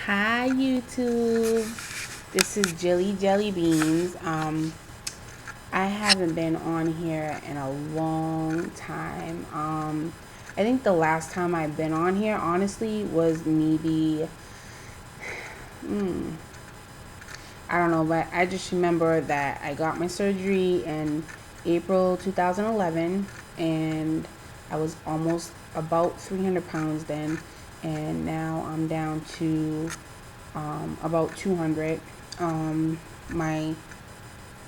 Hi YouTube. This is Jilly Jelly Beans. I haven't been on here in a long time. I think the last time I've been on here, honestly, was maybe I don't know, but I just remember that I got my surgery in April 2011, and I was almost about 300 pounds then, and now I'm down to about 200. My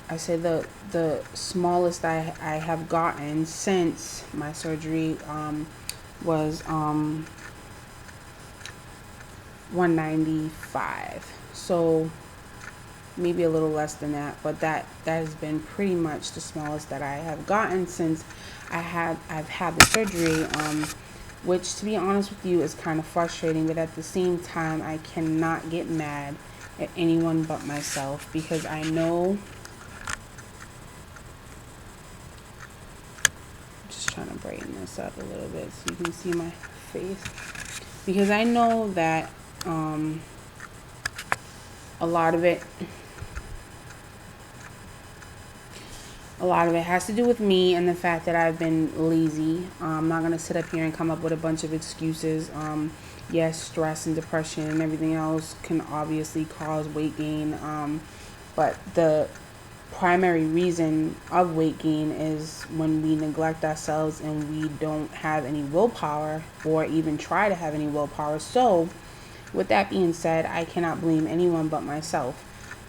I say the smallest I have gotten since my surgery was 195. So maybe a little less than that, but that has been pretty much the smallest that I have gotten since I've had the surgery. Which, to be honest with you, is kind of frustrating, but at the same time, I cannot get mad at anyone but myself because I know. I'm just trying to brighten this up a little bit so you can see my face, because I know that a lot of it a lot of it has to do with me and the fact that I've been lazy. I'm not going to sit up here and come up with a bunch of excuses. Yes, stress and depression and everything else can obviously cause weight gain. But the primary reason of weight gain is when we neglect ourselves and we don't have any willpower or even try to have any willpower. So, with that being said, I cannot blame anyone but myself.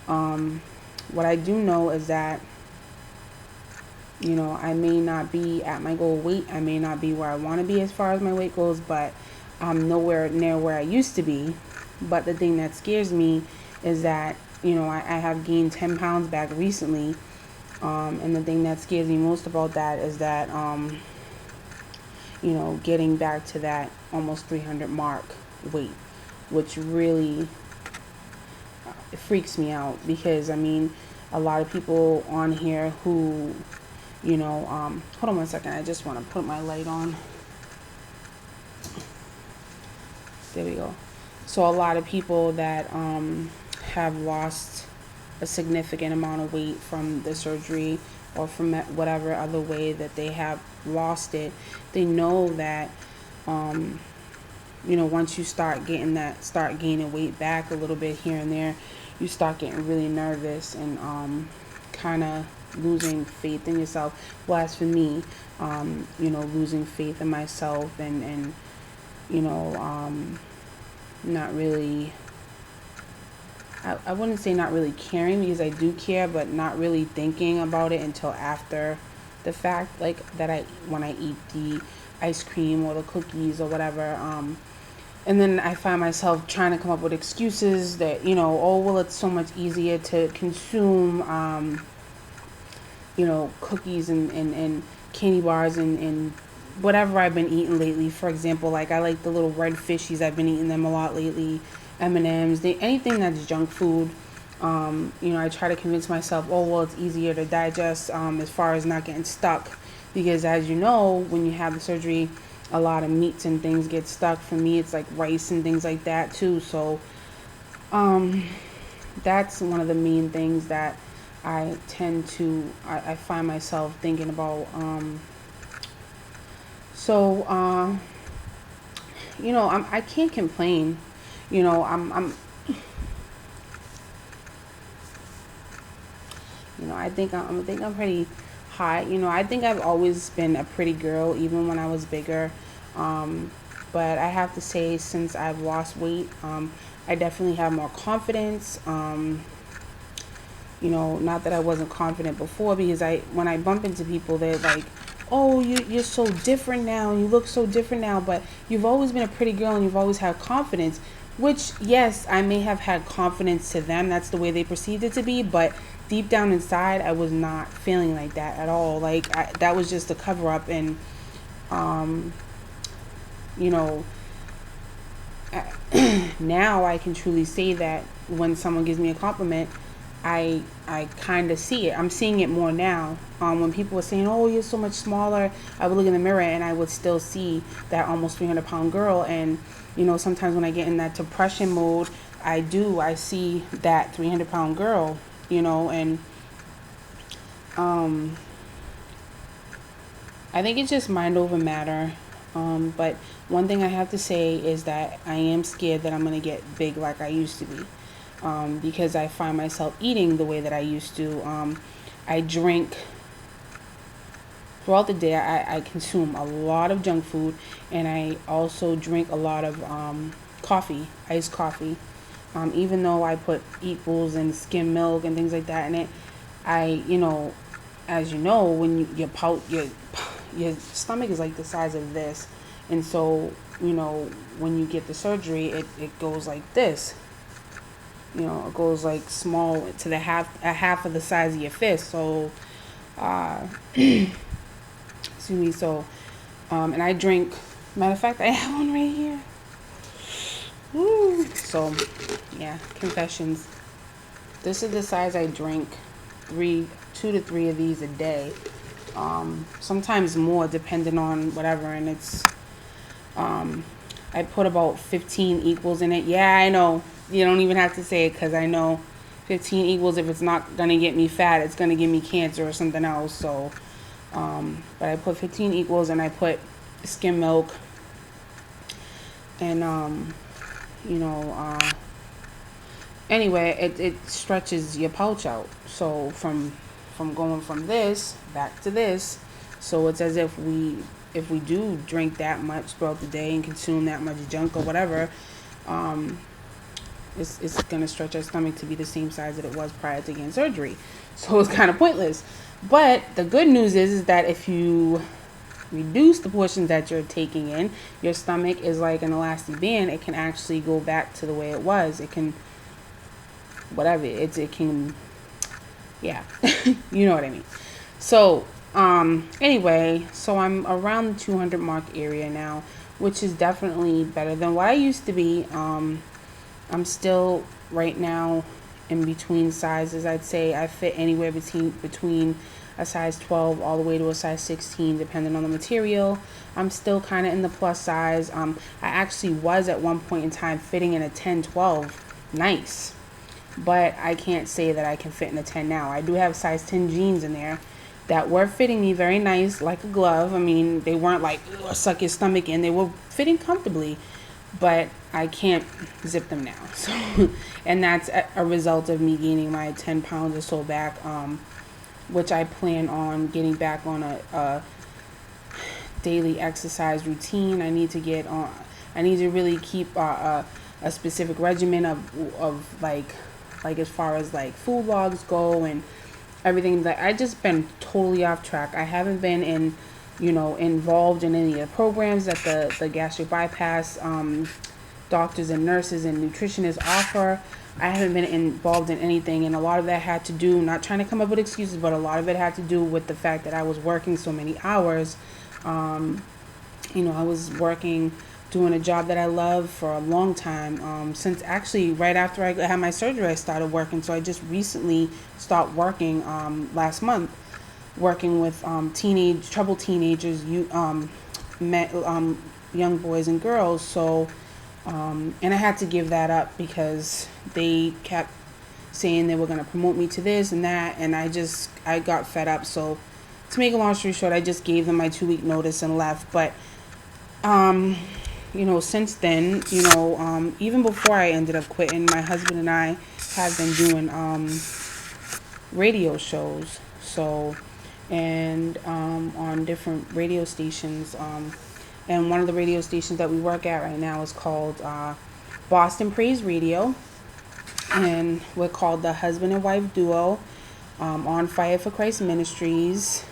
What I do know is that I may not be at my goal weight. I may not be where I want to be as far as my weight goes, but I'm nowhere near where I used to be. But the thing that scares me is that, I have gained 10 pounds back recently. And the thing that scares me most about that is that, getting back to that almost 300 mark weight, which really it freaks me out because, I mean, a lot of people on here who hold on one second. I just want to put my light on. There we go. So a lot of people that have lost a significant amount of weight from the surgery or from whatever other way that they have lost it, they know that once you start gaining weight back a little bit here and there, you start getting really nervous and kind of losing faith in yourself. Well, as for me, losing faith in myself and you know, not really. I wouldn't say not really caring because I do care, but not really thinking about it until after the fact, like that when I eat the ice cream or the cookies or whatever. And then I find myself trying to come up with excuses that, oh, well, it's so much easier to consume, cookies and candy bars and whatever I've been eating lately. For example, like I like the little red fishies. I've been eating them a lot lately. M&Ms, anything that's junk food. I try to convince myself, oh, well, it's easier to digest as far as not getting stuck. Because as you know, when you have the surgery, a lot of meats and things get stuck. For me, it's like rice and things like that too. So that's one of the main things that I find myself thinking about. So, I can't complain. I'm I think I'm pretty hot. I think I've always been a pretty girl, even when I was bigger. Um, but I have to say, since I've lost weight, I definitely have more confidence. Not that I wasn't confident before, because when I bump into people, they're like, "Oh, you're so different now, and you look so different now." But you've always been a pretty girl, and you've always had confidence. Which, yes, I may have had confidence to them. That's the way they perceived it to be. But deep down inside, I was not feeling like that at all. Like that was just a cover up, and um, you know, now I can truly say that when someone gives me a compliment, I kind of see it. I'm seeing it more now. When people were saying, "Oh, you're so much smaller," I would look in the mirror and I would still see that almost 300-pound girl. And sometimes when I get in that depression mode, I see that 300-pound girl. And I think it's just mind over matter. But one thing I have to say is that I am scared that I'm gonna get big like I used to be. Because I find myself eating the way that I used to. I drink throughout the day. I consume a lot of junk food, and I also drink a lot of coffee, iced coffee. Even though I put equals and skim milk and things like that in it, I, as you know, when your stomach is like the size of this, and so when you get the surgery, it goes like this. It goes like small to a half of the size of your fist. So, excuse me. So, and I drink. Matter of fact, I have one right here. Woo. So, yeah, confessions. This is the size I drink. 2 to 3 of these a day. Sometimes more, depending on whatever. And it's, I put about 15 equals in it. Yeah, I know. You don't even have to say it because I know 15 equals, if it's not going to get me fat, it's going to give me cancer or something else. So, but I put 15 equals and I put skim milk and, anyway, it stretches your pouch out. So from going from this back to this, so it's as if we do drink that much throughout the day and consume that much junk or whatever, it's going to stretch our stomach to be the same size that it was prior to getting surgery. So it's kind of pointless. But the good news is that if you reduce the portions that you're taking in, your stomach is like an elastic band. It can actually go back to the way it was. It can, whatever, it can, yeah, you know what I mean. So, anyway, so I'm around the 200 mark area now, which is definitely better than what I used to be. I'm still right now in between sizes. I'd say I fit anywhere between a size 12 all the way to a size 16, depending on the material. I'm still kind of in the plus size. I actually was at one point in time fitting in a 10, 12, nice. But I can't say that I can fit in a 10 now. I do have size 10 jeans in there that were fitting me very nice, like a glove. I mean, they weren't like, suck your stomach in. They were fitting comfortably. But I can't zip them now. So, and that's a result of me gaining my 10 pounds or so back, which I plan on getting back on a daily exercise routine. I need to really keep a specific regimen of like as far as like food logs go and everything. That I just been totally off track. I haven't been involved in any of the programs that the gastric bypass doctors and nurses and nutritionists offer. I haven't been involved in anything, and a lot of that had to do, not trying to come up with excuses, but a lot of it had to do with the fact that I was working so many hours. I was working, doing a job that I love for a long time. Since actually right after I had my surgery, I started working. So I just recently stopped working last month, working with troubled teenagers, young boys and girls. So, and I had to give that up because they kept saying they were going to promote me to this and that, and I got fed up. So, to make a long story short, I just gave them my 2-week notice and left. But, since then, even before I ended up quitting, my husband and I have been doing radio shows. So, and on different radio stations. And one of the radio stations that we work at right now is called Boston Praise Radio. And we're called the husband and wife duo, On Fire for Christ Ministries,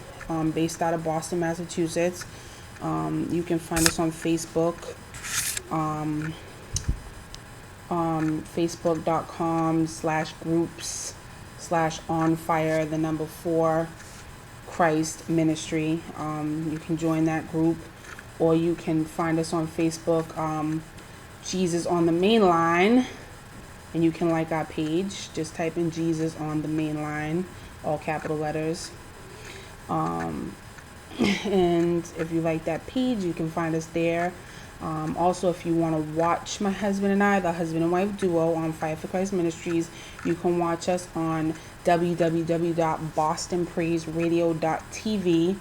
based out of Boston, Massachusetts. You can find us on Facebook, facebook.com/groups/On Fire, the number 4 Christ Ministry. You can join that group, or you can find us on Facebook, Jesus on the Main Line, and you can like our page. Just type in Jesus on the main line, all capital letters. And if you like that page, you can find us there. Also, if you want to watch my husband and I, the husband and wife duo on Fire for Christ Ministries, you can watch us on www.bostonpraiseradio.tv.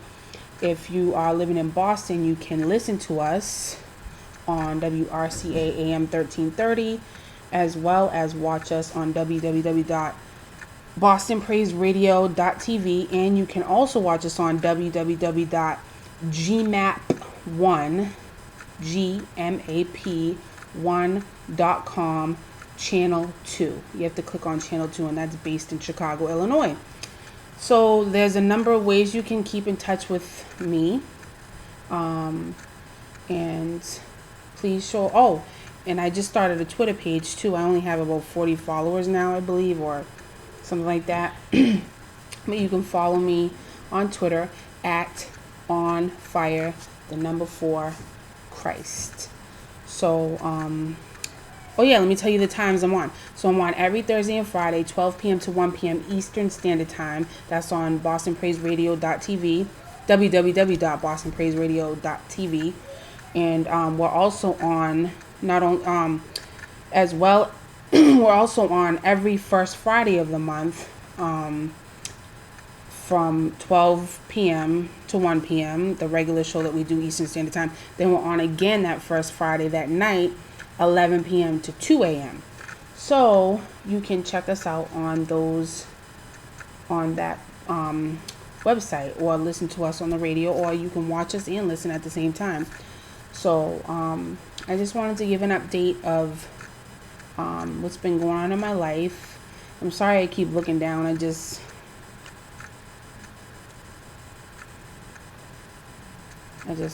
If you are living in Boston, you can listen to us on WRCA AM 1330, as well as watch us on www.bostonpraiseradio.tv, and you can also watch us on www.gmap1.com channel 2. You have to click on channel 2, and that's based in Chicago, Illinois. So there's a number of ways you can keep in touch with me. And please show, and I just started a Twitter page too. I only have about 40 followers now, I believe, or something like that. But you can follow me on Twitter at onfire4Christ. So, let me tell you the times I'm on. So I'm on every Thursday and Friday, 12 p.m. to 1 p.m. Eastern Standard Time. That's on bostonpraiseradio.tv, www.bostonpraiseradio.tv. And we're also on we're also on every first Friday of the month, from 12 p.m. to 1 p.m., the regular show that we do Eastern Standard Time. Then we're on again that first Friday that night, 11 p.m. to 2 a.m. So you can check us out on that website, or listen to us on the radio, or you can watch us and listen at the same time. So I just wanted to give an update of what's been going on in my life. I'm sorry I keep looking down. I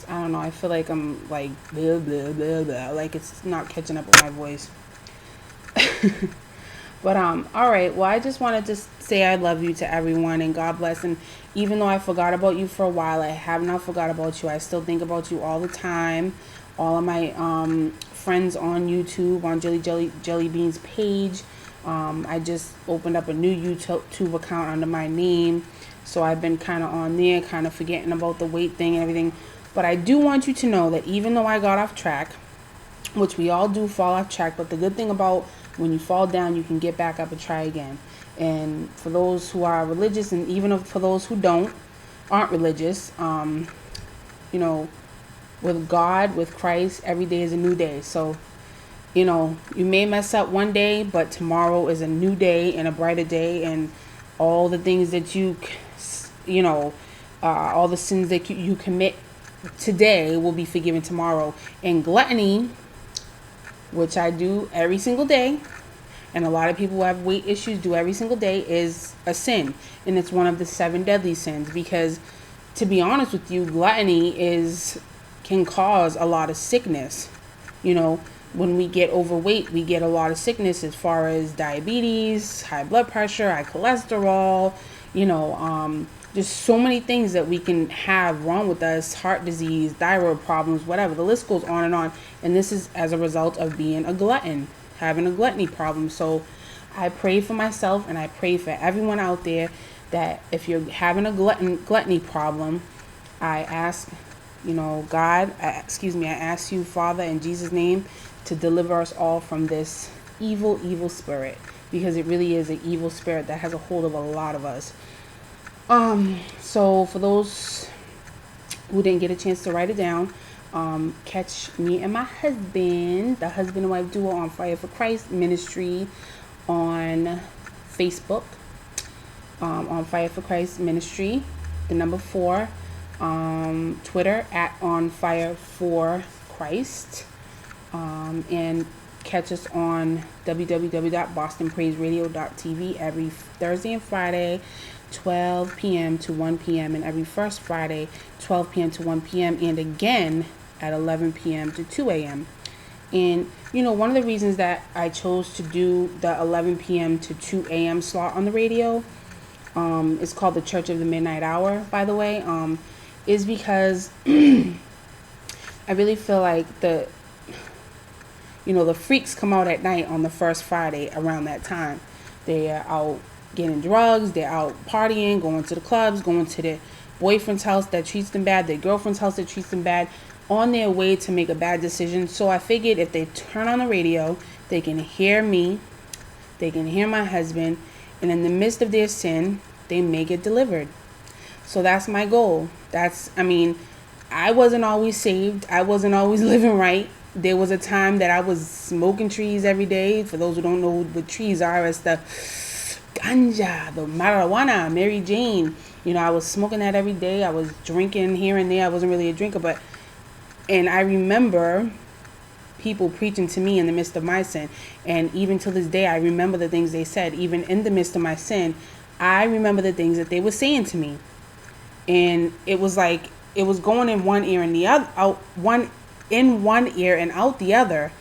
don't know. I feel like I'm like blah, blah, blah, blah. Like it's not catching up with my voice. But all right. Well, I just wanted to say I love you to everyone, and God bless. And even though I forgot about you for a while, I have not forgot about you. I still think about you all the time. All of my friends on YouTube, on Jelly Beans page. I just opened up a new YouTube account under my name, so I've been kind of on there, kind of forgetting about the weight thing and everything. But I do want you to know that even though I got off track, which we all do fall off track, but the good thing about when you fall down, you can get back up and try again. And for those who are religious, and even for those who aren't religious, with God, with Christ, every day is a new day. So, you may mess up one day, but tomorrow is a new day and a brighter day, and all the things that all the sins that you commit today will be forgiven tomorrow. And gluttony, which I do every single day, and a lot of people who have weight issues do every single day, is a sin. And it's one of the 7 deadly sins, because to be honest with you, gluttony can cause a lot of sickness. When we get overweight, we get a lot of sickness as far as diabetes, high blood pressure, high cholesterol, just so many things that we can have wrong with us, heart disease, thyroid problems, whatever. The list goes on. And this is as a result of being a glutton, having a gluttony problem. So I pray for myself, and I pray for everyone out there that if you're having a gluttony problem, I ask, I ask you, Father, in Jesus' name, to deliver us all from this evil spirit, because it really is an evil spirit that has a hold of a lot of us. So for those who didn't get a chance to write it down, catch me and my husband, the husband and wife duo, on Fire for Christ Ministry on Facebook, on Fire for Christ Ministry, the number 4, Twitter at On Fire for Christ, and catch us on www.bostonpraiseradio.tv every Thursday and Friday, 12 p.m. to 1 p.m. and every first Friday, 12 p.m. to 1 p.m. and again at 11 p.m. to 2 a.m. And, one of the reasons that I chose to do the 11 p.m. to 2 a.m. slot on the radio, it's called the Church of the Midnight Hour, by the way, is because I really feel like the freaks come out at night on the first Friday around that time. They're out getting drugs, they're out partying, going to the clubs, going to their boyfriend's house that treats them bad, their girlfriend's house that treats them bad, on their way to make a bad decision. So I figured if they turn on the radio, they can hear me, they can hear my husband, and in the midst of their sin, they may get delivered. So that's my goal. I wasn't always saved. I wasn't always living right. There was a time that I was smoking trees every day. For those who don't know what trees are, it's the ganja, the marijuana, Mary Jane. I was smoking that every day. I was drinking here and there. I wasn't really a drinker, and I remember people preaching to me in the midst of my sin. And even to this day, I remember the things they said. Even in the midst of my sin, I remember the things that they were saying to me. And it was like it was going in one ear and the other out, one in one ear and out the other,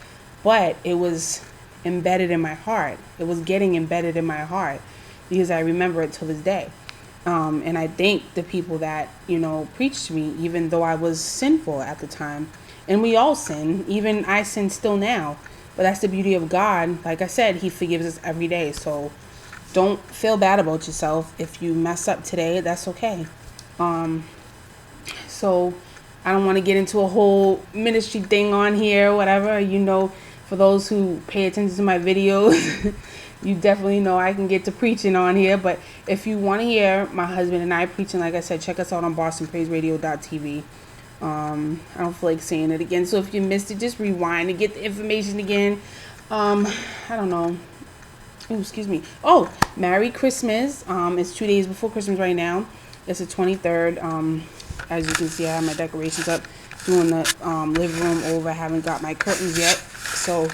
but it was embedded in my heart. It was getting embedded in my heart because I remember it till this day. And I thank the people that preached to me, even though I was sinful at the time. And we all sin. Even I sin still now. But that's the beauty of God. Like I said, He forgives us every day. So don't feel bad about yourself. If you mess up today, that's okay. So I don't want to get into a whole ministry thing on here, whatever. For those who pay attention to my videos, you definitely know I can get to preaching on here. But if you want to hear my husband and I preaching, like I said, check us out on BostonPraiseRadio.tv. I don't feel like saying it again. So if you missed it, just rewind and get the information again. I don't know. Oh, excuse me. Oh, Merry Christmas. It's 2 days before Christmas right now. It's the 23rd. As you can see, I have my decorations up. Doing the living room over. I haven't got my curtains yet. So,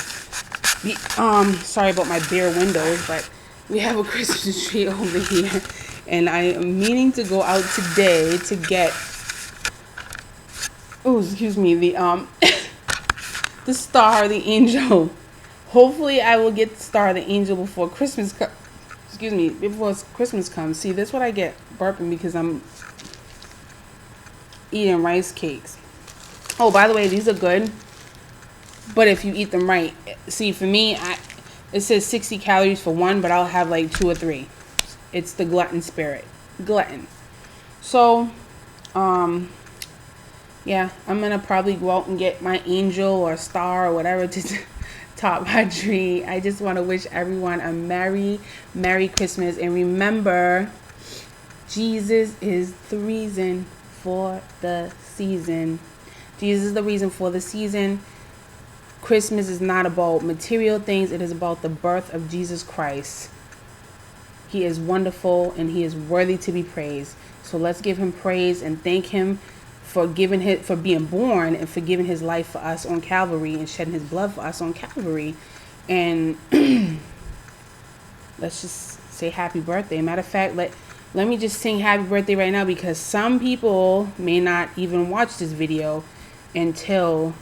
sorry about my bare windows, but we have a Christmas tree over here. And I am meaning to go out today to get... Oh, excuse me, the the Star, the Angel. Hopefully, I will get the Star, the Angel before Christmas comes. Excuse me, before Christmas comes. See, that's what I get burping because I'm eating rice cakes. Oh, by the way, these are good, but if you eat them right. See, for me, it says 60 calories for one, but I'll have like 2 or 3. It's the glutton spirit. Glutton. So, yeah, I'm going to probably go out and get my angel or star or whatever to top my tree. I just want to wish everyone a Merry Christmas. And remember, Jesus is the reason for the season. Jesus is the reason for the season. Christmas is not about material things. It is about the birth of Jesus Christ. He is wonderful and He is worthy to be praised. So let's give Him praise and thank Him for being born and for giving His life for us on Calvary and shedding His blood for us on Calvary. And let's just say happy birthday. Matter of fact, let me just sing happy birthday right now because some people may not even watch this video until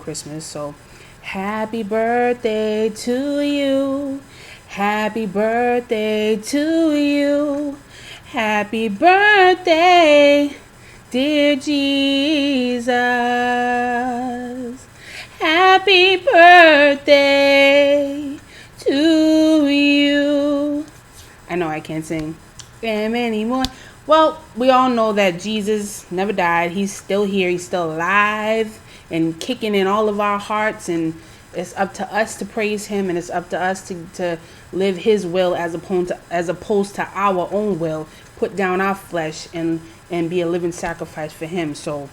Christmas. So happy birthday to you. Happy birthday to you. Happy birthday, dear Jesus. Happy birthday to you. I know I can't sing anymore. Well, we all know that Jesus never died. He's still here. He's still alive and kicking in all of our hearts. And it's up to us to praise Him. And it's up to us to live His will as opposed to our own will. Put down our flesh and be a living sacrifice for Him. So,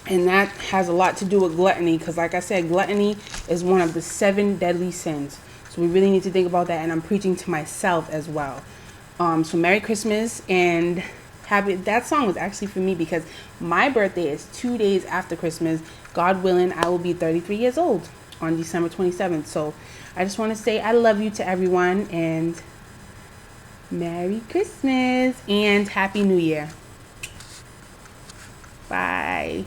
and that has a lot to do with gluttony. Because like I said, gluttony is one of the 7 deadly sins. So we really need to think about that. And I'm preaching to myself as well. So Merry Christmas and that song was actually for me because my birthday is 2 days after Christmas. God willing, I will be 33 years old on December 27th. So I just want to say I love you to everyone and Merry Christmas and Happy New Year. Bye.